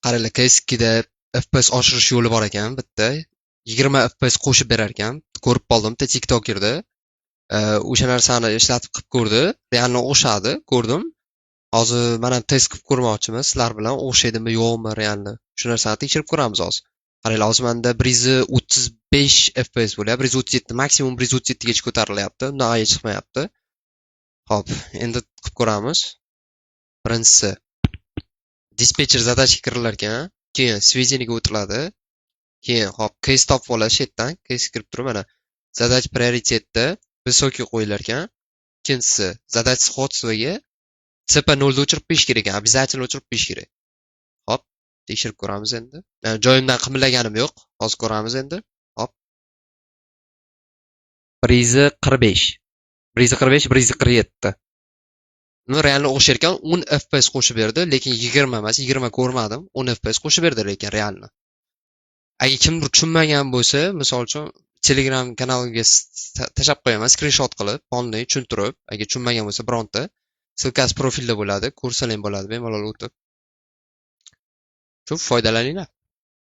Qaranglar, CS2da FPS oshirish yo'li bor ekan, bitta 20 FPS qo'shib berar ekan. Ko'rib qoldim bitta TikTokerda. O'sha narsani ishlatib qilib ko'rdi. Realni o'xshadi, ko'rdim. Hozir men ham test qilib ko'rmoqchiman. Sizlar bilan o'xshaydimi, yo'qmi realni. Shu narsani tekshirib ko'ramiz hozir. Qaranglar, hozir menda 135 FPS bo'lyapti. 137, maksimum 137 gacha ko'tarilyapti. Undan aya chiqmayapti. Xo'p, endi qilib ko'ramiz. Birinchisi dispetcher zadachga kirilar ekan, keyin сведенияga o'tiladi. Keyin hop case topib oladi shu yerdan. Case kirib turib mana задача prioritetda высокий qo'yilar ekan. Ikkinchisi задача сходствоga CP0 da o'chirib qo'yish kerak ekan. Обязательно o'chirib qo'yish kerak. Hop, tekshirib ko'ramiz endi. Joyimdan qimillaganim yo'q. Hozir ko'ramiz endi. Hop. 145. 145, 147. Realni o'xshar ekan 10 FPS qo'shib berdi, lekin 20 emas, 20 ko'rmadim. 10 FPS qo'shib berdi lekin realni. Agar kimdir tushunmagan bo'lsa, misol uchun Telegram kanaliga tashab qo'yaman, skrinshot qilib, polni tushuntirib, agar tushunmagan bo'lsa bironta, silkasi profilda bo'ladi, ko'rsalar bo'ladi, bemalol o'tib. Shu foydalaninglar.